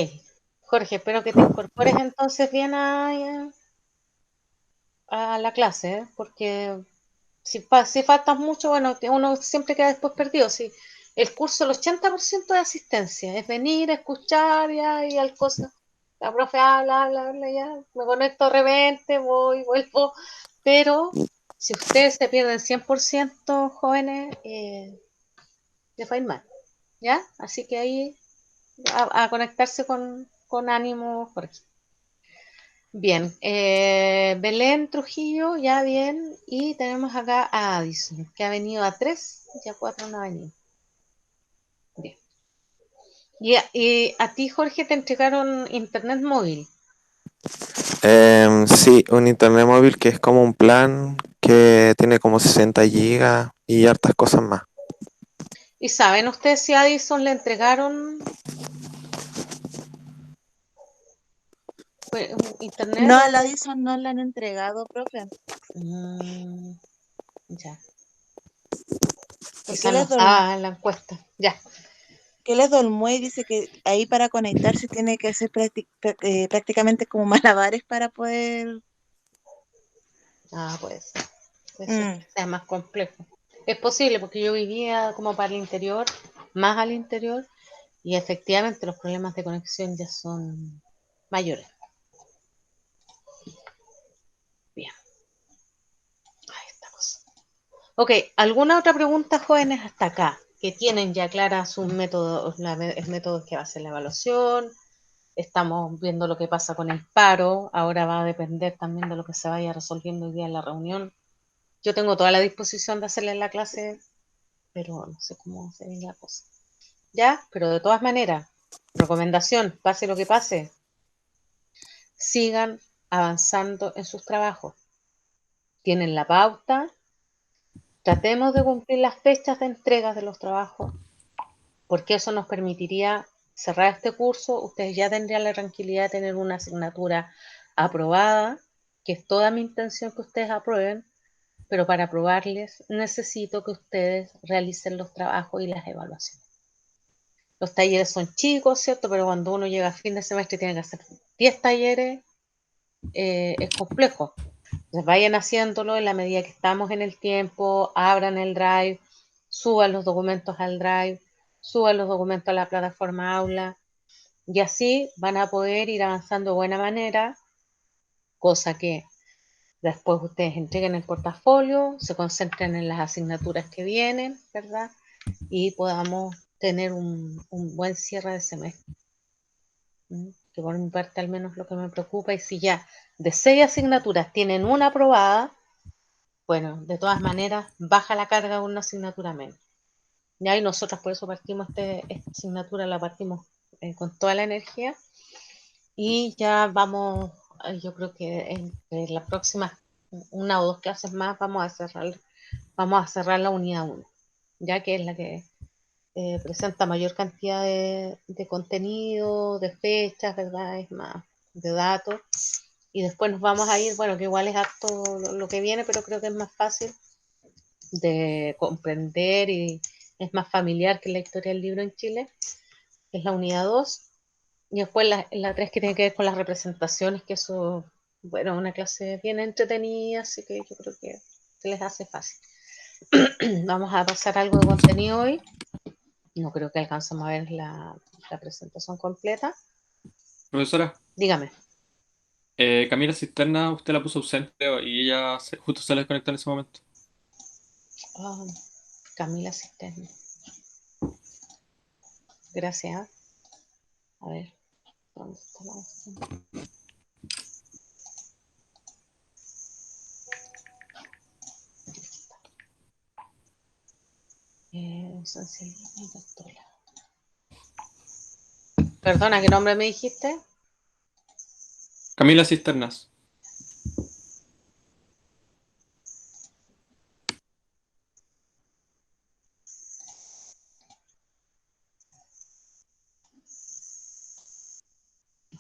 Jorge, espero que te incorpores entonces bien a la clase, ¿eh? Porque si faltas mucho, bueno, uno siempre queda después perdido. Si el curso, el 80% de asistencia es venir, escuchar ya, y al cosa. La profe habla, ya, me conecto de repente, voy, vuelvo. Pero si ustedes se pierden 100% jóvenes, les va a ir mal, ¿ya? Así que ahí a conectarse con ánimo, Jorge. Bien, Belén Trujillo, ya bien, y tenemos acá a Addison, que ha venido a 3 y a 4 no ha venido. Bien. Y a ti, Jorge, te entregaron internet móvil. Sí, un internet móvil que es como un plan que tiene como 60 gigas y hartas cosas más. ¿Y saben ustedes si a Addison le entregaron un internet? No, a la Addison no la han entregado, profe. Ya. Porque Quizás no está en la encuesta. Ya. que él es Dolmue y dice que ahí para conectarse tiene que hacer prácticamente como malabares para poder... Puede ser. Puede ser que sea más complejo. Es posible porque yo vivía como para el interior, más al interior, y efectivamente los problemas de conexión ya son mayores. Bien. Ahí estamos. Ok, ¿alguna otra pregunta, jóvenes, hasta acá? Que tienen ya claras sus métodos, el método que va a hacer la evaluación. Estamos viendo lo que pasa con el paro. Ahora va a depender también de lo que se vaya resolviendo hoy día en la reunión. Yo tengo toda la disposición de hacerle la clase, pero no sé cómo se ve la cosa. ¿Ya? Pero de todas maneras, recomendación, pase lo que pase, sigan avanzando en sus trabajos. Tienen la pauta, tratemos de cumplir las fechas de entrega de los trabajos, porque eso nos permitiría cerrar este curso. Ustedes ya tendrían la tranquilidad de tener una asignatura aprobada, que es toda mi intención que ustedes aprueben, pero para aprobarles necesito que ustedes realicen los trabajos y las evaluaciones. Los talleres son chicos, ¿cierto? Pero cuando uno llega a fin de semestre y tiene que hacer 10 talleres, es complejo. Entonces vayan haciéndolo en la medida que estamos en el tiempo, abran el Drive, suban los documentos al Drive, suban los documentos a la plataforma Aula, y así van a poder ir avanzando de buena manera, cosa que después ustedes entreguen el portafolio, se concentren en las asignaturas que vienen, ¿verdad? Y podamos tener un buen cierre de semestre. Que por mi parte al menos lo que me preocupa, y si ya de 6 asignaturas tienen una aprobada, bueno, de todas maneras baja la carga de una asignatura menos. Ya, y nosotros por eso partimos esta asignatura, la partimos con toda la energía, y ya vamos, yo creo que entre las próximas 1 o 2 clases más vamos a cerrar la unidad 1, ya que es la que presenta mayor cantidad de contenido, de fechas, ¿verdad? Es más, de datos. Y después nos vamos a ir, bueno, que igual es harto lo que viene, pero creo que es más fácil de comprender y es más familiar que la historia del libro en Chile, que es la unidad 2. Y después la 3 que tiene que ver con las representaciones, que eso, bueno, una clase bien entretenida, así que yo creo que se les hace fácil. Vamos a pasar algo de contenido hoy. No creo que alcancemos a ver la presentación completa. Profesora, Dígame. Camila Cisterna, usted la puso ausente y ella justo se desconectó en ese momento. Oh, Camila Cisterna. Gracias. A ver, ¿dónde está la opción? Sensibilidad y doctora. Perdona, ¿qué nombre me dijiste? Camila Cisternas.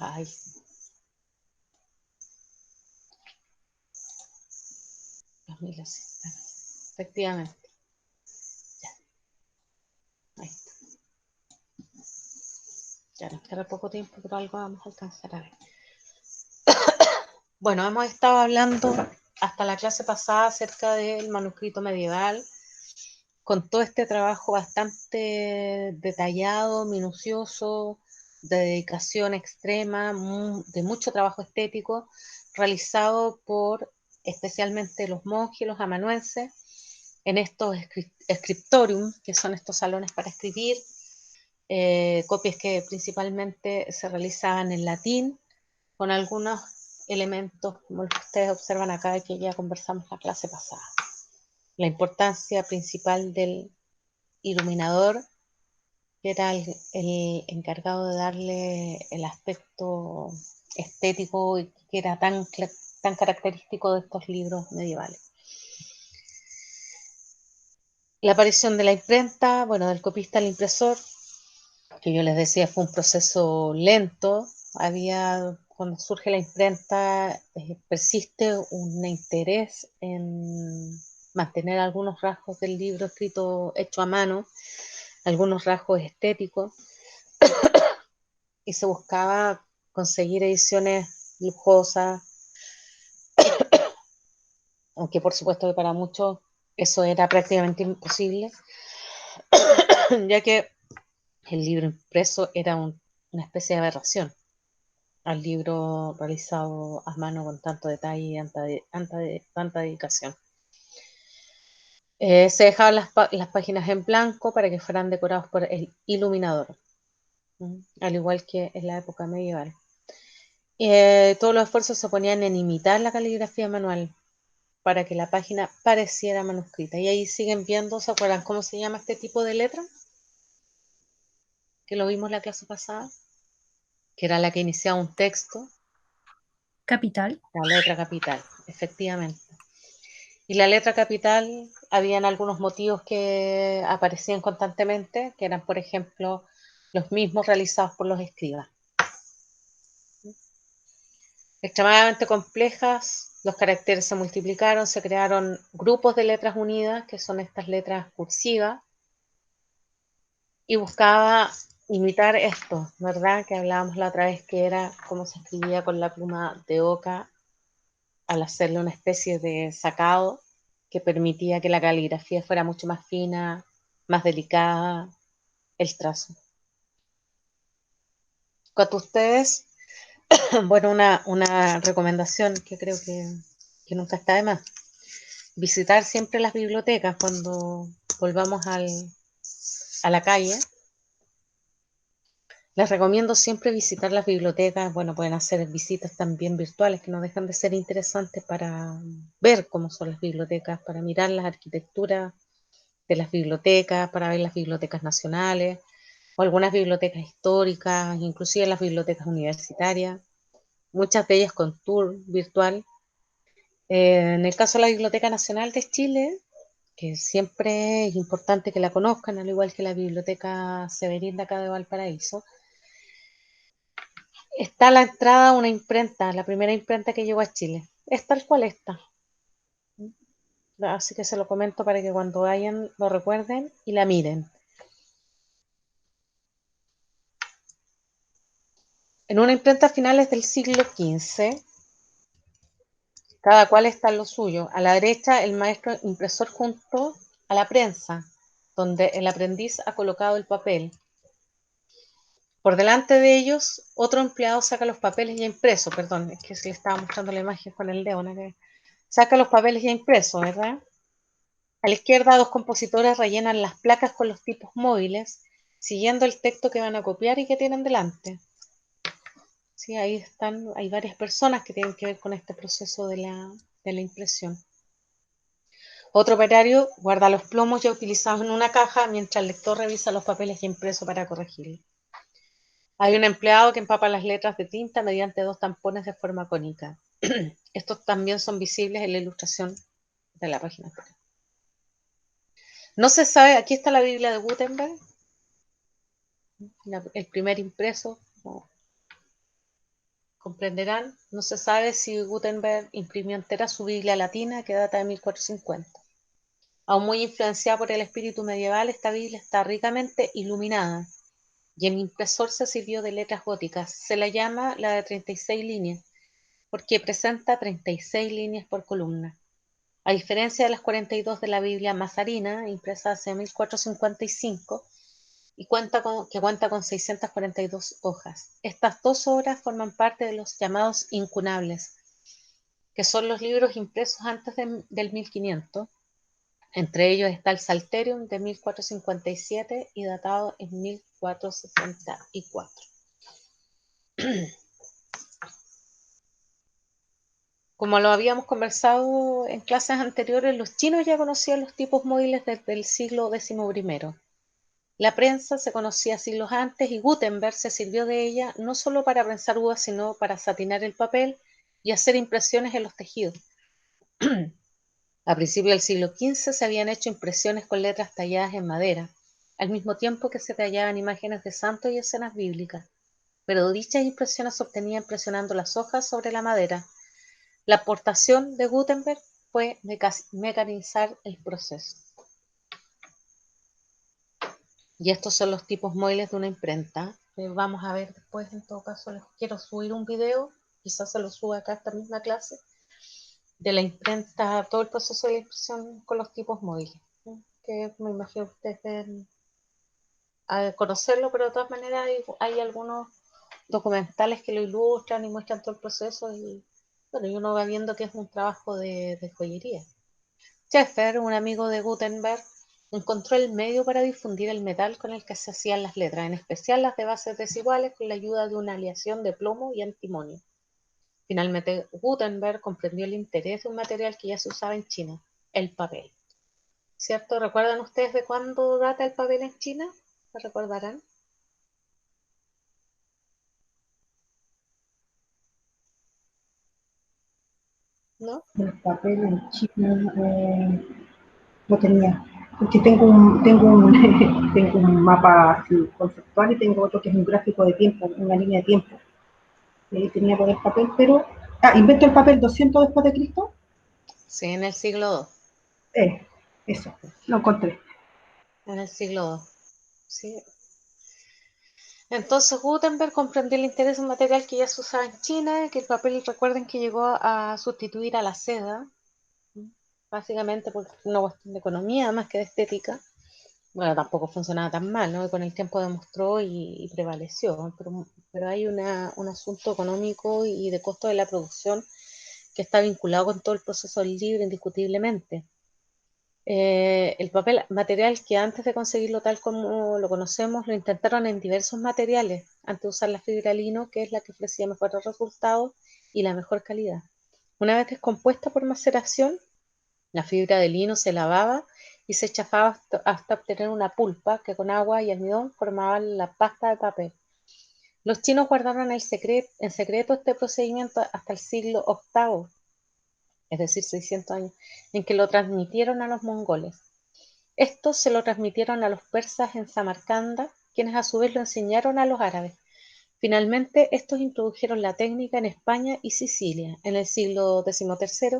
Ay. Camila Cisterna. Efectivamente. Ya. Ahí está. Ya nos queda poco tiempo, pero algo vamos a alcanzar a ver. Bueno, hemos estado hablando hasta la clase pasada acerca del manuscrito medieval, con todo este trabajo bastante detallado, minucioso, de dedicación extrema, de mucho trabajo estético, realizado por especialmente los monjes, los amanuenses, en estos scriptorium, que son estos salones para escribir, copias que principalmente se realizaban en latín, con algunos elementos, como los que ustedes observan acá, que ya conversamos la clase pasada. La importancia principal del iluminador, que era el encargado de darle el aspecto estético y que era tan característico de estos libros medievales. La aparición de la imprenta, bueno, del copista al impresor, que yo les decía fue un proceso lento. Cuando surge la imprenta, persiste un interés en mantener algunos rasgos del libro escrito, hecho a mano, algunos rasgos estéticos, y se buscaba conseguir ediciones lujosas, aunque por supuesto que para muchos eso era prácticamente imposible, ya que el libro impreso era una especie de aberración al libro realizado a mano con tanto detalle y tanta dedicación. Se dejaban las páginas en blanco para que fueran decorados por el iluminador, al igual que en la época medieval. Todos los esfuerzos se ponían en imitar la caligrafía manual para que la página pareciera manuscrita. Y ahí siguen viendo, ¿se acuerdan cómo se llama este tipo de letra? Que lo vimos la clase pasada, que era la que iniciaba un texto. Capital. La letra capital, efectivamente. Y la letra capital, habían algunos motivos que aparecían constantemente, que eran, por ejemplo, los mismos realizados por los escribas. Extremadamente complejas, los caracteres se multiplicaron, se crearon grupos de letras unidas, que son estas letras cursivas, y buscaba imitar esto, ¿verdad? Que hablábamos la otra vez, que era cómo se escribía con la pluma de oca al hacerle una especie de sacado que permitía que la caligrafía fuera mucho más fina, más delicada, el trazo. Cuando ustedes, bueno, una recomendación que creo que nunca está de más, visitar siempre las bibliotecas cuando volvamos a la calle. Les recomiendo siempre visitar las bibliotecas. Bueno, pueden hacer visitas también virtuales que no dejan de ser interesantes para ver cómo son las bibliotecas, para mirar las arquitecturas de las bibliotecas, para ver las bibliotecas nacionales o algunas bibliotecas históricas, inclusive las bibliotecas universitarias, muchas de ellas con tour virtual. En el caso de la Biblioteca Nacional de Chile, que siempre es importante que la conozcan, al igual que la Biblioteca Severín de acá de Valparaíso, está a la entrada una imprenta, la primera imprenta que llegó a Chile. Es tal cual esta. Así que se lo comento para que cuando vayan lo recuerden y la miren. En una imprenta a finales del siglo XV, Cada cual está en lo suyo. A la derecha, el maestro impresor junto a la prensa, donde el aprendiz ha colocado el papel. Por delante de ellos, otro empleado saca los papeles ya impresos. Perdón, es que se le estaba mostrando la imagen con el dedo, ¿no? Saca los papeles ya impresos, ¿verdad? A la izquierda, dos compositores rellenan las placas con los tipos móviles, siguiendo el texto que van a copiar y que tienen delante. Sí, ahí están, hay varias personas que tienen que ver con este proceso de la impresión. Otro operario guarda los plomos ya utilizados en una caja mientras el lector revisa los papeles ya impresos para corregirlos. Hay un empleado que empapa las letras de tinta mediante dos tampones de forma cónica. Estos también son visibles en la ilustración de la página. No se sabe, aquí está la Biblia de Gutenberg, el primer impreso, como comprenderán. No se sabe si Gutenberg imprimió entera su Biblia latina, que data de 1450. Aún muy influenciada por el espíritu medieval, esta Biblia está ricamente iluminada y el impresor se sirvió de letras góticas. Se la llama la de 36 líneas, porque presenta 36 líneas por columna. A diferencia de las 42 de la Biblia Mazarina, impresa hacia 1455, y cuenta con 642 hojas. Estas dos obras forman parte de los llamados incunables, que son los libros impresos antes del 1500. Entre ellos está el Psalterium de 1457 y datado en 1464. Como lo habíamos conversado en clases anteriores, los chinos ya conocían los tipos móviles desde el siglo XI. La prensa se conocía siglos antes y Gutenberg se sirvió de ella no solo para prensar uvas, sino para satinar el papel y hacer impresiones en los tejidos. A principios del siglo XV se habían hecho impresiones con letras talladas en madera, al mismo tiempo que se tallaban imágenes de santos y escenas bíblicas, pero dichas impresiones se obtenían presionando las hojas sobre la madera. La aportación de Gutenberg fue mecanizar el proceso. Y estos son los tipos móviles de una imprenta. Vamos a ver después, en todo caso, les quiero subir un video, quizás se lo suba acá a esta misma clase, de la imprenta, todo el proceso de la impresión con los tipos móviles, ¿sí? Que me imagino que ustedes deben conocerlo, pero de todas maneras hay algunos documentales que lo ilustran y muestran todo el proceso y bueno, y uno va viendo que es un trabajo de joyería. Scheffer, un amigo de Gutenberg, encontró el medio para difundir el metal con el que se hacían las letras, en especial las de bases desiguales, con la ayuda de una aleación de plomo y antimonio. Finalmente, Gutenberg comprendió el interés de un material que ya se usaba en China, el papel. ¿Cierto? ¿Recuerdan ustedes de cuándo data el papel en China? ¿Lo recordarán? ¿No? El papel en China no tenía. Porque tengo un mapa así conceptual y tengo otro que es un gráfico de tiempo, una línea de tiempo. Tenía por el papel, pero... invento el papel 200 después de Cristo. Sí, en el siglo II. Eso, lo encontré. En el siglo II. Sí. Entonces Gutenberg comprendió el interés de un material que ya se usaba en China, que el papel, recuerden que llegó a sustituir a la seda, básicamente por una cuestión de economía más que de estética. Bueno, tampoco funcionaba tan mal, ¿no? Y con el tiempo demostró y prevaleció, pero hay un asunto económico y de costo de la producción que está vinculado con todo el proceso del libro indiscutiblemente. El papel material que antes de conseguirlo tal como lo conocemos, lo intentaron en diversos materiales antes de usar la fibra lino, que es la que ofrecía mejores resultados y la mejor calidad. Una vez descompuesta por maceración, la fibra de lino se lavaba y se chafaba hasta obtener una pulpa que con agua y almidón formaban la pasta de papel. Los chinos guardaron en secreto este procedimiento hasta el siglo VIII, es decir, 600 años, en que lo transmitieron a los mongoles. Estos se lo transmitieron a los persas en Samarcanda, quienes a su vez lo enseñaron a los árabes. Finalmente, estos introdujeron la técnica en España y Sicilia. En el siglo XIII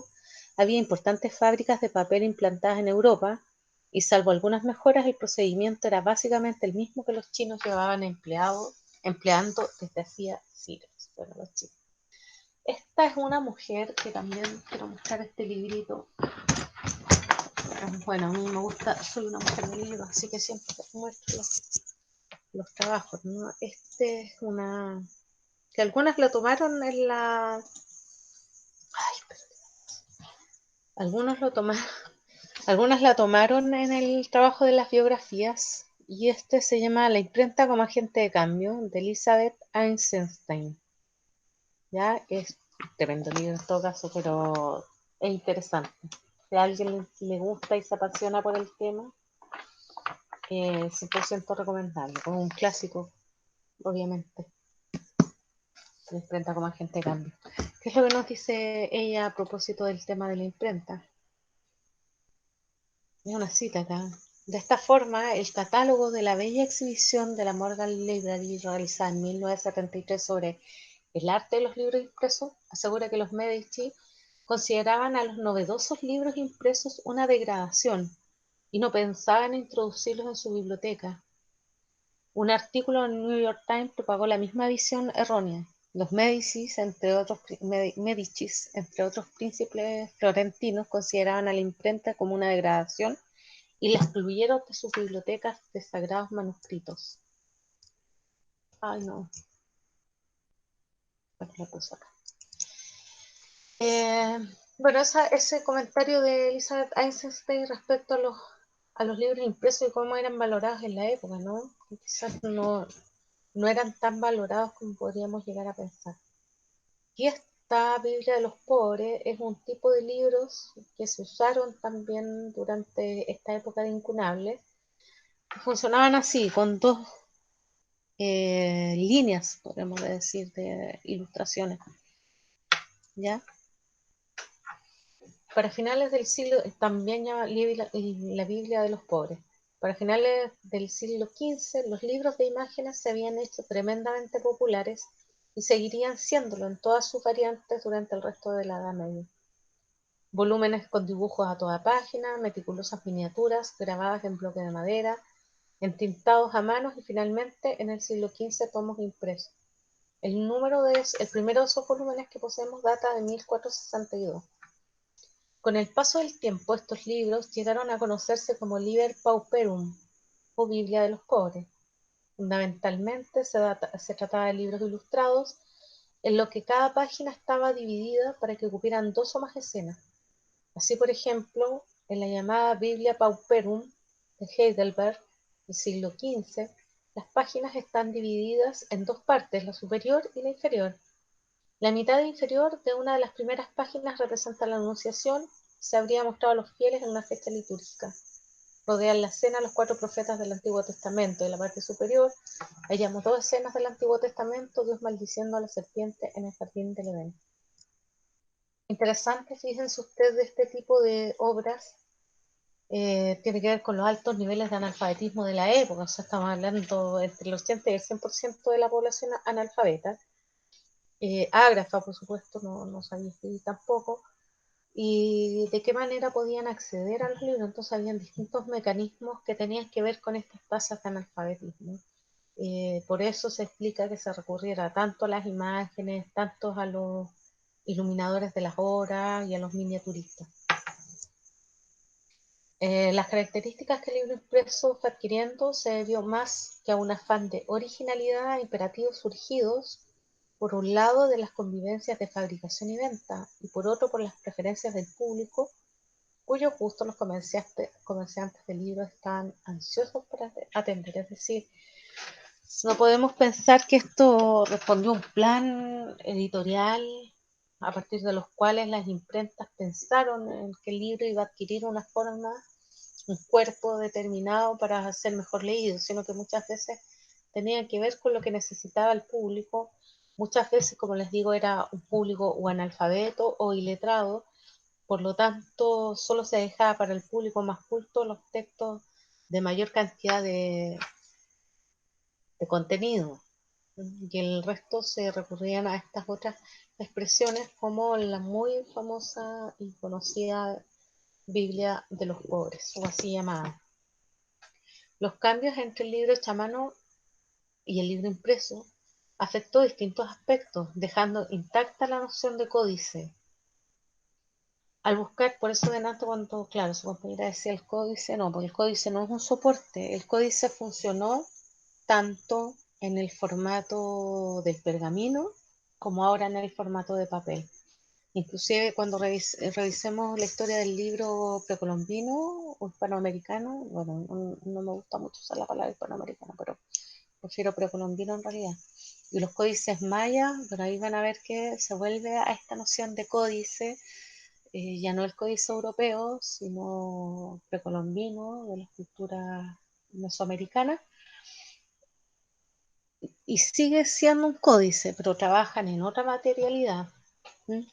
había importantes fábricas de papel implantadas en Europa y salvo algunas mejoras, el procedimiento era básicamente el mismo que los chinos llevaban empleando desde hacía siglos. Bueno, los chinos. Esta es una mujer que también quiero mostrar este librito. Bueno, a mí me gusta, soy una mujer de libros, así que siempre muestro los trabajos, ¿no? Este es una... que algunas la tomaron en la... Ay, perdón. Algunas la tomaron en el trabajo de las biografías, y este se llama La imprenta como agente de cambio, de Elizabeth Eisenstein. Ya es un tremendo libro en todo caso, pero es interesante. Si a alguien le gusta y se apasiona por el tema, 100% recomendable. Como un clásico, obviamente. La imprenta como agente de cambio. ¿Qué es lo que nos dice ella a propósito del tema de la imprenta? Es una cita acá. De esta forma, el catálogo de la bella exhibición de la Morgan Library realizada en 1973 sobre el arte de los libros impresos asegura que los Medici consideraban a los novedosos libros impresos una degradación y no pensaban en introducirlos en su biblioteca. Un artículo en New York Times propagó la misma visión errónea. Los Medicis, entre otros príncipes florentinos, consideraban a la imprenta como una degradación y la excluyeron de sus bibliotecas de sagrados manuscritos. Ay, no. La puse acá. Bueno, ese comentario de Elizabeth Eisenstein respecto a los libros impresos y cómo eran valorados en la época, ¿no? Que quizás no eran tan valorados como podríamos llegar a pensar. Y esta Biblia de los pobres es un tipo de libros que se usaron también durante esta época de incunables. Funcionaban así, con dos líneas, podemos decir, de ilustraciones. ¿Ya? Para finales del siglo, también llama la Biblia de los pobres. Para finales del siglo XV, los libros de imágenes se habían hecho tremendamente populares y seguirían siéndolo en todas sus variantes durante el resto de la Edad Media. Volúmenes con dibujos a toda página, meticulosas miniaturas grabadas en bloque de madera, entintados a mano y finalmente en el siglo XV tomos impresos. El primero de esos volúmenes que poseemos data de 1462. Con el paso del tiempo, estos libros llegaron a conocerse como Liber Pauperum, o Biblia de los pobres. Fundamentalmente se trataba de libros ilustrados, en lo que cada página estaba dividida para que cupieran 2 o más escenas. Así, por ejemplo, en la llamada Biblia Pauperum de Heidelberg, del siglo XV, las páginas están divididas en 2 partes, la superior y la inferior. La mitad inferior de una de las primeras páginas representa la Anunciación y se habría mostrado a los fieles en una fecha litúrgica. Rodean la escena los 4 profetas del Antiguo Testamento. En la parte superior hallamos 2 escenas del Antiguo Testamento, Dios maldiciendo a la serpiente en el jardín del Edén. Interesante, fíjense ustedes, de este tipo de obras tiene que ver con los altos niveles de analfabetismo de la época. O sea, estamos hablando entre el 80 y el 100% de la población analfabeta. Ágrafa, por supuesto, no sabía escribir tampoco, y de qué manera podían acceder a los libros. Entonces habían distintos mecanismos que tenían que ver con estas tasas de analfabetismo. Por eso se explica que se recurriera tanto a las imágenes, tanto a los iluminadores de las obras y a los miniaturistas. Las características que el libro impreso fue adquiriendo se debió más que a un afán de originalidad a imperativos surgidos por un lado de las convivencias de fabricación y venta, y por otro por las preferencias del público, cuyos gustos los comerciantes de libros estaban ansiosos por atender. Es decir, no podemos pensar que esto respondió a un plan editorial a partir de los cuales las imprentas pensaron en que el libro iba a adquirir una forma, un cuerpo determinado para ser mejor leído, sino que muchas veces tenían que ver con lo que necesitaba el público. Muchas veces, como les digo, era un público o analfabeto o iletrado, por lo tanto solo se dejaba para el público más culto los textos de mayor cantidad de contenido, y el resto se recurrían a estas otras expresiones como la muy famosa y conocida Biblia de los pobres, o así llamada. Los cambios entre el libro hecho a mano y el libro impreso afectó distintos aspectos, dejando intacta la noción de códice. Al buscar, por eso de tanto cuando, claro, su compañera decía el códice, no, porque el códice no es un soporte, el códice funcionó tanto en el formato del pergamino como ahora en el formato de papel. Inclusive cuando revisemos la historia del libro precolombino o hispanoamericano, bueno, no me gusta mucho usar la palabra hispanoamericano, pero prefiero precolombino en realidad. Y los códices mayas, por ahí van a ver que se vuelve a esta noción de códice, ya no el códice europeo, sino precolombino, de las culturas mesoamericanas, y sigue siendo un códice, pero trabajan en otra materialidad,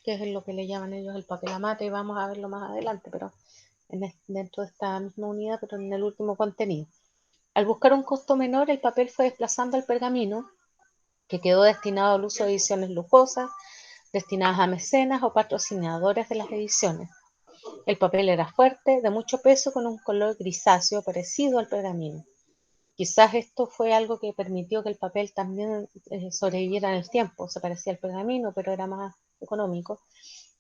que es lo que le llaman ellos el papel amate, y vamos a verlo más adelante, pero dentro de esta misma unidad, pero en el último contenido. Al buscar un costo menor, el papel fue desplazando al pergamino, que quedó destinado al uso de ediciones lujosas, destinadas a mecenas o patrocinadores de las ediciones. El papel era fuerte, de mucho peso, con un color grisáceo parecido al pergamino. Quizás esto fue algo que permitió que el papel también sobreviviera en el tiempo. Se parecía al pergamino, pero era más económico.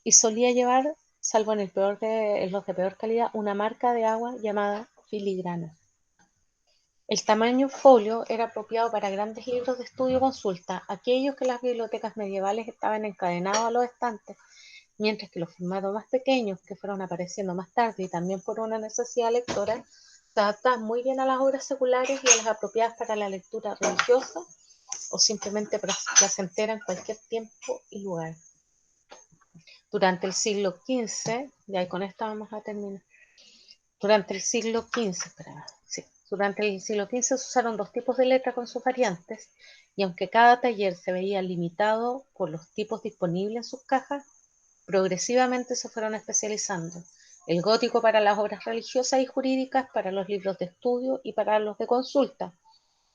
Y solía llevar, salvo en los de peor calidad, una marca de agua llamada filigrana. El tamaño folio era apropiado para grandes libros de estudio o consulta, aquellos que las bibliotecas medievales estaban encadenados a los estantes, mientras que los formatos más pequeños, que fueron apareciendo más tarde y también por una necesidad lectora, se adaptaban muy bien a las obras seculares y a las apropiadas para la lectura religiosa o simplemente placentera en cualquier tiempo y lugar. Durante el siglo XV, y con esto vamos a terminar, durante el siglo XV se usaron dos tipos de letra con sus variantes, y aunque cada taller se veía limitado por los tipos disponibles en sus cajas, progresivamente se fueron especializando. El gótico para las obras religiosas y jurídicas, para los libros de estudio y para los de consulta,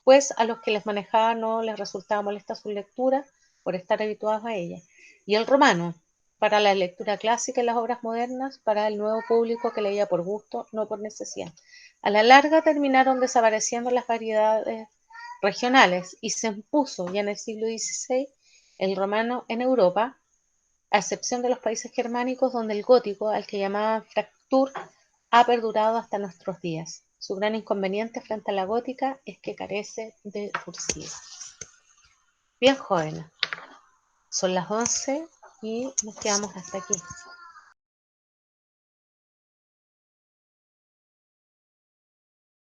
pues a los que les manejaba no les resultaba molesta su lectura por estar habituados a ella. Y el romano, para la lectura clásica y las obras modernas, para el nuevo público que leía por gusto, no por necesidad. A la larga terminaron desapareciendo las variedades regionales y se impuso ya en el siglo XVI el romano en Europa, a excepción de los países germánicos, donde el gótico, al que llamaban Fraktur, ha perdurado hasta nuestros días. Su gran inconveniente frente a la gótica es que carece de cursiva. Bien, jóvenes, son las 11 y nos quedamos hasta aquí.